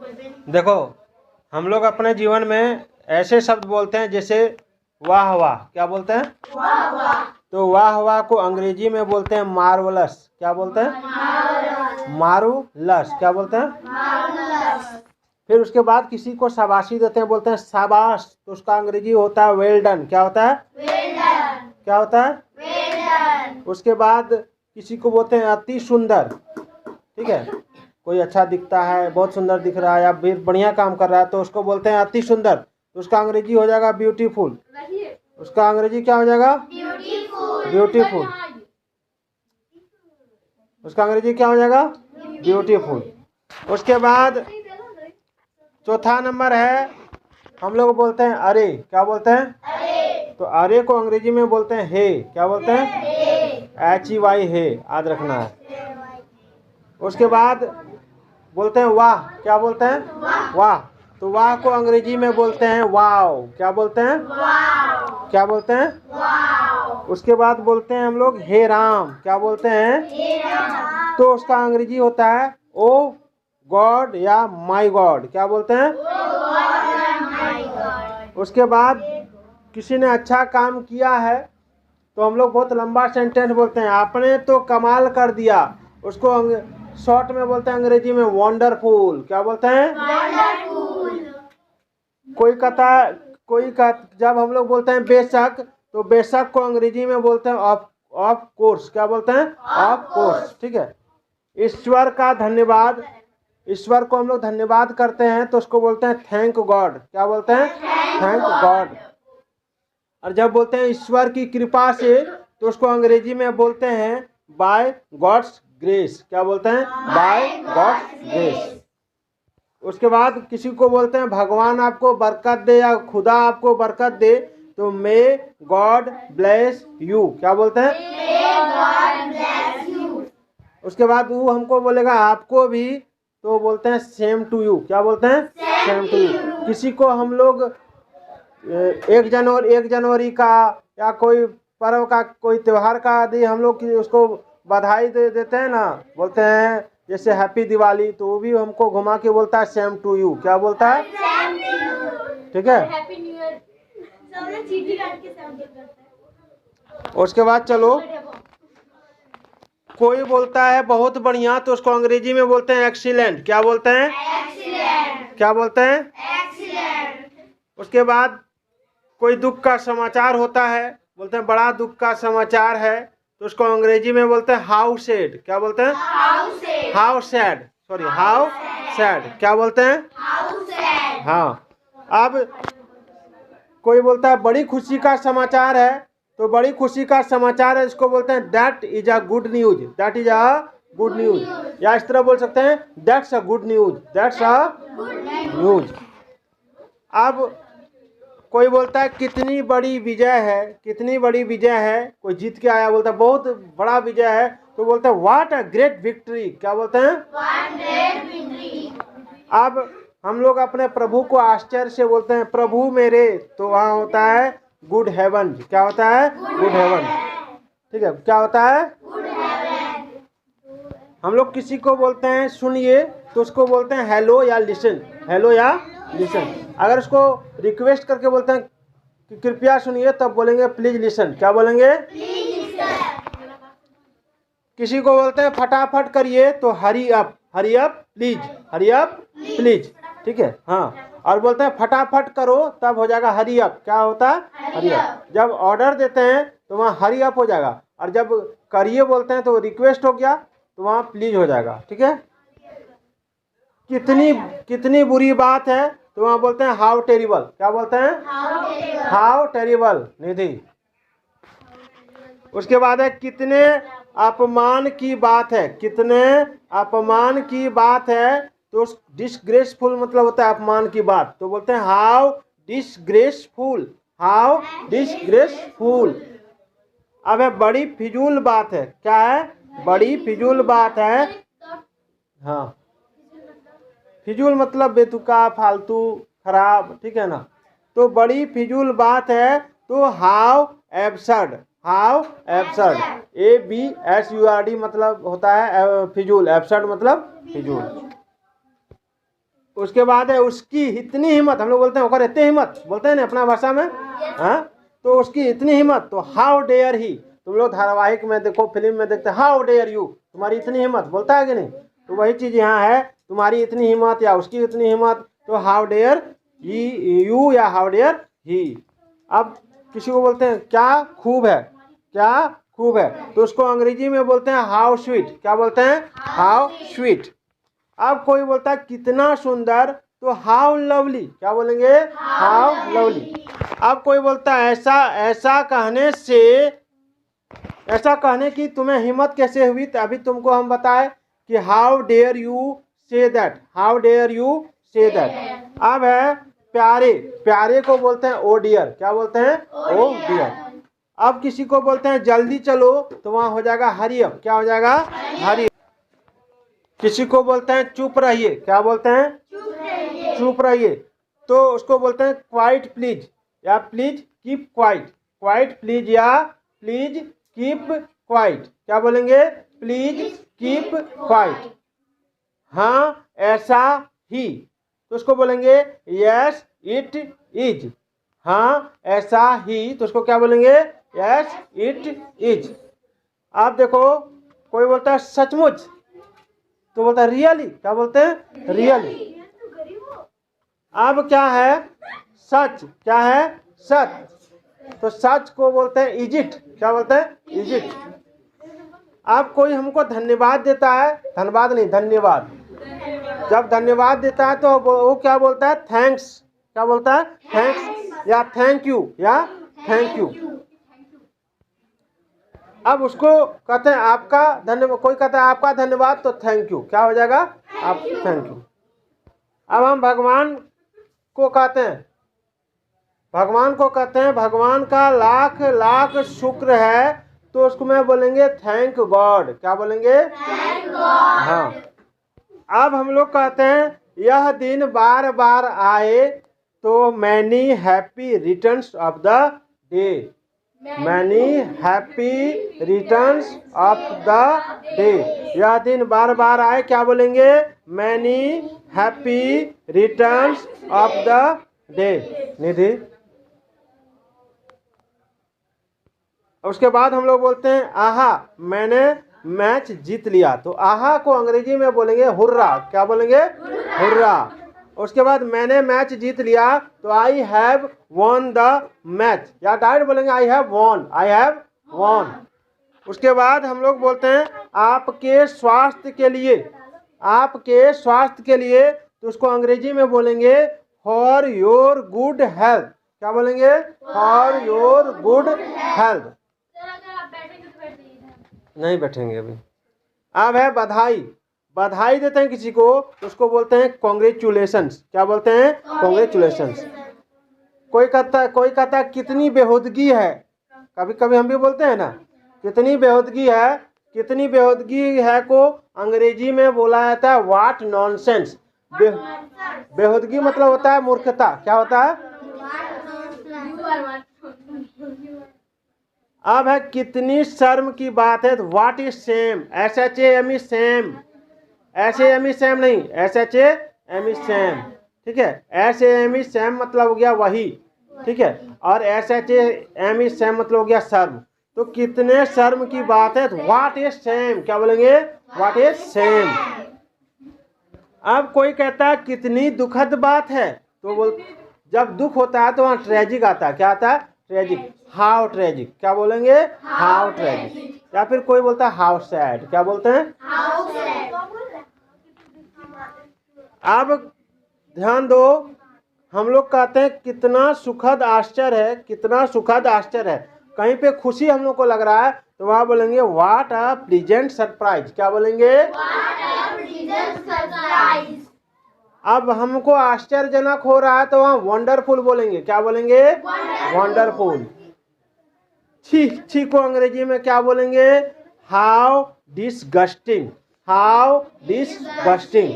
देखो, हम लोग अपने जीवन में ऐसे शब्द बोलते हैं जैसे वाह वाह। क्या बोलते हैं? वाह वाह। तो वाह वाह को अंग्रेजी में बोलते हैं मार्वलस। क्या बोलते हैं? मारूलस। क्या बोलते हैं? मार्वलस। फिर उसके बाद किसी को शाबाशी देते हैं, बोलते हैं शाबाश, तो उसका अंग्रेजी होता है वेल डन। क्या होता है? Well done. क्या होता है? Well done. उसके बाद किसी को बोलते हैं अति सुंदर। ठीक है, कोई अच्छा दिखता है, बहुत सुंदर दिख रहा है या फिर बढ़िया काम कर रहा है, तो उसको बोलते हैं अति सुंदर। तो उसका अंग्रेजी हो जाएगा ब्यूटीफुल। उसका अंग्रेजी क्या हो जाएगा? ब्यूटीफुल। ब्यूटीफुल। उसका अंग्रेजी क्या हो जाएगा? ब्यूटीफुल। उसके बाद चौथा नंबर है, हम लोग बोलते हैं अरे। क्या बोलते हैं? अरे। तो अरे को अंग्रेजी में बोलते हैं हे। क्या बोलते हैं? HEY, हे, याद रखना है। उसके बाद बोलते हैं वाह। क्या बोलते हैं? वाह। तो वाह को अंग्रेजी में बोलते हैं वाव। क्या बोलते हैं? वाव। क्या बोलते हैं? वाव। उसके बाद बोलते हैं हम लोग हे राम। क्या बोलते हैं? हे राम। तो उसका अंग्रेजी होता है ओ गॉड या माय गॉड। क्या बोलते हैं? My God. उसके बाद किसी ने अच्छा काम किया है तो हम लोग बहुत लंबा सेंटेंस बोलते हैं, आपने तो कमाल कर दिया। उसको शॉर्ट में बोलते हैं अंग्रेजी में वंडरफुल। क्या बोलते हैं? वंडरफुल। जब हम लोग बोलते हैं बेशक, तो बेशक को अंग्रेजी में बोलते हैं ऑफ कोर्स। क्या बोलते हैं? Of course. ठीक है। ईश्वर का धन्यवाद, ईश्वर को हम लोग धन्यवाद करते हैं तो उसको बोलते हैं थैंक गॉड। क्या बोलते हैं? Thank God. और जब बोलते हैं ईश्वर की कृपा से, तो उसको अंग्रेजी में बोलते हैं बाय गॉड्स ग्रेस। क्या बोलते हैं? By God's grace. उसके बाद किसी को बोलते हैं भगवान आपको बरकत दे या खुदा आपको बरकत दे, तो मे गॉड ब्लेस यू। क्या बोलते हैं? May God bless you. उसके बाद वो हमको बोलेगा आपको भी, तो बोलते हैं सेम टू यू। क्या बोलते हैं? Same to you. किसी को हम लोग 1 जनवरी का या कोई पर्व का, कोई त्योहार का आदि हम लोग उसको बधाई देते हैं ना, बोलते हैं जैसे हैप्पी दिवाली, तो वो भी हमको घुमा के बोलता है सेम टू यू। क्या बोलता है? Same to you. ठीक है। Happy new year. सब लोग चीटी काट के सेम करते हैं। उसके बाद चलो, कोई बोलता है बहुत बढ़िया, तो उसको अंग्रेजी में बोलते हैं एक्सीलेंट। क्या बोलते हैं? एक्सीलेंट। क्या बोलते हैं? एक्सीलेंट। उसके बाद कोई दुख का समाचार होता है, बोलते हैं बड़ा दुख का समाचार है, तो उसको अंग्रेजी में बोलते हैं हाउ सैड। क्या बोलते हैं? How sad. Sorry, how sad. क्या बोलते हैं? How sad. हाँ। अब कोई बोलता है बड़ी खुशी का समाचार है, तो बड़ी खुशी का समाचार है, इसको बोलते हैं that is a good news. That is a good news. या इस तरह बोल सकते हैं that's a good news. That's a news. अब कोई बोलता है कितनी बड़ी विजय है, कितनी बड़ी विजय है, कोई जीत के आया, बोलता है बहुत बड़ा विजय है, तो बोलते हैं व्हाट अ ग्रेट विक्ट्री। क्या बोलते हैं? What great victory. अब हम लोग अपने प्रभु को आश्चर्य से बोलते हैं प्रभु मेरे, तो वहाँ होता है गुड हेवन। क्या होता है? Good heaven. ठीक है। क्या होता है? Good heaven. हम लोग किसी को बोलते हैं सुनिए, तो उसको बोलते हैं हेलो या लिसन। हेलो या लिसन। अगर उसको रिक्वेस्ट करके बोलते हैं कि कृपया सुनिए, तब बोलेंगे प्लीज लिसन। क्या बोलेंगे? Please listen. किसी को बोलते हैं फटाफट करिए, तो hurry up. Hurry up please. Hurry up please. ठीक है। हाँ। और बोलते हैं फटाफट करो, तब हो जाएगा हरी अप। क्या होता है? Hurry up. जब ऑर्डर देते हैं तो वहाँ हरी अप हो जाएगा, और जब करिए बोलते हैं तो रिक्वेस्ट हो गया, तो वहाँ प्लीज हो जाएगा। ठीक है। कितनी कितनी बुरी बात है, तो वहाँ बोलते हैं हाउ टेरिबल। क्या बोलते हैं? How terrible. निधि। उसके बाद है कितने अपमान की बात है। कितने अपमान की बात है, तो डिसग्रेसफुल मतलब होता है अपमान की बात, तो बोलते हैं हाउ डिसग्रेसफुल। How disgraceful. अब है बड़ी फिजूल बात है। क्या है? बड़ी फिजूल बात है। हाँ, फिजूल मतलब बेतुका, फालतू, खराब। ठीक है ना। तो बड़ी फिजूल बात है, तो how absurd. How absurd. ABSURD मतलब होता है फिजूल। एब्सर्ड मतलब फिजूल। उसके बाद है उसकी इतनी हिम्मत, हम लोग बोलते हैं ओकर इतनी हिम्मत बोलते हैं ना अपना भाषा में, हाँ, तो उसकी इतनी हिम्मत, तो हाउ डेयर ही, तुम लोग धारावाहिक में देखो, फिल्म में देखते हैं, हाउ डेयर यू, तुम्हारी इतनी हिम्मत, बोलता है कि नहीं, तो वही चीज यहाँ है, तुम्हारी इतनी हिम्मत या उसकी इतनी हिम्मत, तो हाउ डेयर यू या हाउ डेयर ही। अब किसी को बोलते हैं क्या खूब है, क्या खूब है, तो उसको अंग्रेजी में बोलते हैं हाउ स्वीट, क्या बोलते हैं, हाउ स्वीट। अब कोई बोलता है कितना सुंदर, तो हाउ लवली, क्या बोलेंगे, हाउ लवली। अब कोई बोलता है ऐसा ऐसा कहने से, ऐसा कहने की तुम्हें हिम्मत कैसे हुई, तो अभी तुमको हम बताए कि how dare you say that, how dare you say that. अब है प्यारे, प्यारे को बोलते हैं ओ डियर, क्या बोलते हैं, ओ डियर। अब किसी को बोलते हैं जल्दी चलो, तो वहां हो जाएगा हरी अप, क्या हो जाएगा, हरी। किसी को बोलते हैं चुप रहिए, क्या बोलते हैं, चुप रहिए, तो उसको बोलते हैं क्वाइट प्लीज, या please keep quiet, quite please या प्लीज कीप क्वाइट, क्या बोलेंगे, प्लीज कीप क्वाइट। हाँ ऐसा ही, तो उसको बोलेंगे यस इट इज, हाँ ऐसा ही, तो उसको क्या बोलेंगे, यस इट इज। आप देखो कोई बोलता है सचमुच, तो बोलता है रियली, क्या बोलते हैं, रियली। अब क्या है सच, क्या है सच, तो सच को बोलते हैं इजिट, क्या बोलते हैं, इजिट। अब कोई हमको धन्यवाद देता है, धन्यवाद नहीं धन्यवाद, जब धन्यवाद देता है तो वो क्या बोलता है, थैंक्स, क्या बोलता है, थैंक्स या थैंक यू, या थैंक यू। अब उसको कहते हैं आपका धन्यवाद, कोई कहता है आपका धन्यवाद, तो थैंक यू, क्या हो जाएगा, आप थैंक यू। अब हम भगवान को कहते हैं, भगवान को कहते हैं भगवान का लाख लाख शुक्र है, तो उसको मैं बोलेंगे थैंक गॉड, क्या बोलेंगे, थैंक गॉड। हाँ। अब हम लोग कहते हैं यह दिन बार बार आए, तो many happy returns of the day, many happy returns of the day, यह दिन बार बार आए, क्या बोलेंगे, many happy returns of the day. Nidhi, उसके बाद हम लोग बोलते हैं आहा मैंने मैच जीत लिया, तो आहा को अंग्रेजी में बोलेंगे हुर्रा, क्या बोलेंगे, हुर्रा। उसके बाद मैंने मैच जीत लिया, तो I have won the match, या डायरेक्ट बोलेंगे I have von, I have von. उसके बाद हम लोग बोलते हैं आपके स्वास्थ्य के लिए, आपके स्वास्थ्य के लिए, तो उसको अंग्रेजी में बोलेंगे फॉर योर गुड हेल्थ, क्या बोलेंगे, फॉर योर गुड हेल्थ। नहीं बैठेंगे अभी। अब है बधाई, बधाई देते हैं किसी को, तो उसको बोलते हैं कॉन्ग्रेचुलेशंस, क्या बोलते हैं, कॉन्ग्रेचुलेशंस। कोई कहता है कितनी बेहूदगी है, कभी कभी हम भी बोलते हैं ना, कितनी बेहूदगी है, कितनी बेहूदगी है को अंग्रेजी में बोला जाता है व्हाट नॉनसेंस। बेहूदगी मतलब होता है मूर्खता, क्या होता है। अब है कितनी शर्म की बात है, what is same, SHAME same, SAME same नहीं, SHAME सेम, ठीक है, SAME सेम मतलब हो गया वही, ठीक है, और SHAME सेम मतलब हो गया शर्म। तो कितने शर्म की बात है, व्हाट इज सेम, क्या बोलेंगे, व्हाट इज सेम। अब कोई कहता है कितनी दुखद बात है, तो बोल जब दुख होता है तो वहाँ ट्रेजिक आता है, क्या आता है, ट्रेजिक, हाउ ट्रेजिक, क्या बोलेंगे, हाउ ट्रेजिक। या फिर कोई बोलता है हाउ सैड, क्या बोलते हैं, हाउ सैड। अब ध्यान दो, हम लोग कहते हैं कितना सुखद आश्चर्य है, कितना सुखद आश्चर्य है, कहीं पे खुशी हम लोग को लग रहा है, तो वहाँ बोलेंगे व्हाट अ प्लीजेंट सरप्राइज, क्या बोलेंगे, व्हाट अ प्लीजेंट सरप्राइज। अब हमको आश्चर्यजनक हो रहा है, तो वहाँ वंडरफुल बोलेंगे, क्या बोलेंगे, वंडरफुल। छी छी को अंग्रेजी में क्या बोलेंगे, हाउ डिसगस्टिंग, हाउ डिसगस्टिंग।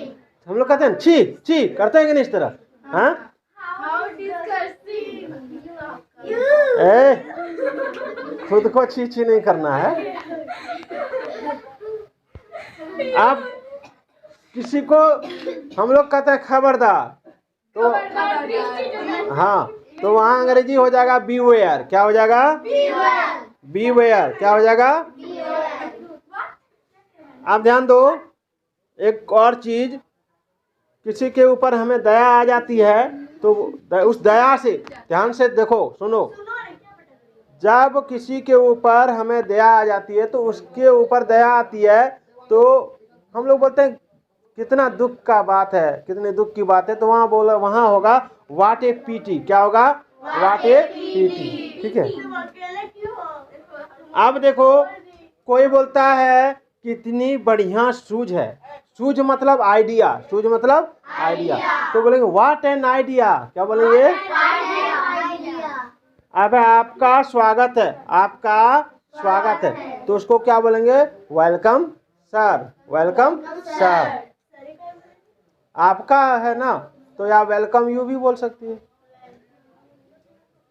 हम लोग कहते हैं छी छी, करते हैं कि नहीं इस तरह, हाँ, खुद को छी छी नहीं करना है। अब किसी को हम लोग कहते हैं खबरदार, तो हाँ, तो वहाँ अंग्रेजी हो जाएगा बीवेयर। क्या हो जाएगा? बीवेयर। क्या हो जाएगा? आप ध्यान दो, एक और चीज, किसी के ऊपर हमें दया आ जाती है तो उस दया से, ध्यान से देखो, सुनो, जब किसी के ऊपर हमें दया आ जाती है तो उसके ऊपर दया आती है तो हम लोग बोलते हैं कितना दुख का बात है, कितने दुख की बात है, तो वहाँ होगा वाट ए पीटी। क्या होगा? वाट ए पीटी। ठीक है। अब देखो, कोई बोलता है कितनी बढ़िया शूज है। शूज मतलब आइडिया, शूज मतलब आइडिया, तो बोलेंगे व्हाट एन आइडिया। क्या बोलेंगे? अब आपका स्वागत है, आपका स्वागत है, तो उसको क्या बोलेंगे? Welcome sir, welcome sir. आपका है ना, तो या वेलकम यू भी बोल सकती है,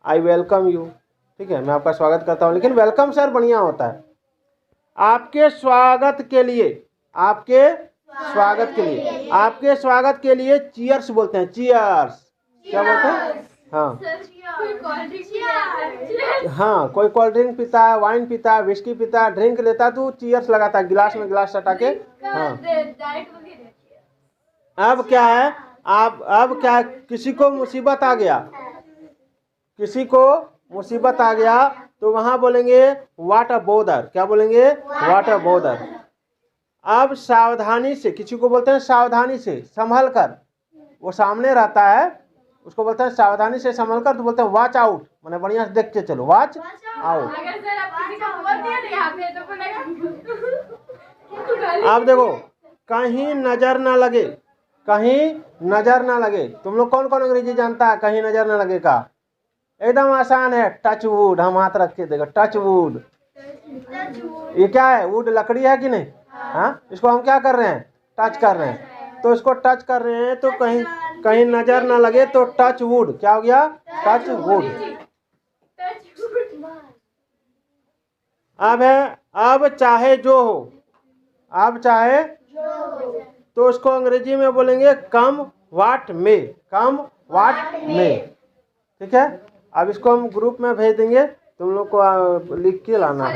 आई वेलकम यू। ठीक है, मैं आपका स्वागत करता हूँ, लेकिन वेलकम सर बढ़िया होता है। आपके स्वागत के लिए, आपके स्वागत के लिए, आपके स्वागत के लिए चीयर्स बोलते हैं, चीयर्स। क्या बोलते हैं? हाँ हाँ, कोई कोल्ड ड्रिंक पीता है, वाइन पीता है, विस्की पीता है, ड्रिंक लेता है तो चीयर्स लगाता है, गिलास में गिलास सटा के। हाँ, अब क्या है, अब क्या, किसी को मुसीबत आ गया, किसी को मुसीबत आ गया तो वहां बोलेंगे व्हाट अ बोदर। क्या बोलेंगे? What a bother. अब सावधानी से, किसी को बोलते हैं सावधानी से, संभल कर, वो सामने रहता है, उसको बोलते हैं सावधानी से संभल कर, तो बोलते हैं वॉच आउट, मैंने बढ़िया से देख के चलो, वॉच आउट। अब देखो, कहीं नजर ना लगे, कहीं नजर ना लगे, तुम लोग कौन कौन अंग्रेजी जानता है कहीं नजर ना लगे का? एकदम आसान है, टच वुड। हम हाथ रख के देखो, टच वुड। ये क्या है? वुड लकड़ी है कि नहीं? हाँ, इसको हम क्या कर रहे हैं? टच कर रहे हैं, तो इसको टच कर रहे हैं तो कहीं कहीं नजर ना लगे, तो टच वुड। क्या हो गया? Touch wood. अब है, अब चाहे जो हो, अब चाहे तो उसको अंग्रेजी में बोलेंगे कम व्हाट मे, कम व्हाट मे। ठीक है, अब इसको हम ग्रुप में भेज देंगे, तुम लोग को लिख के लाना है।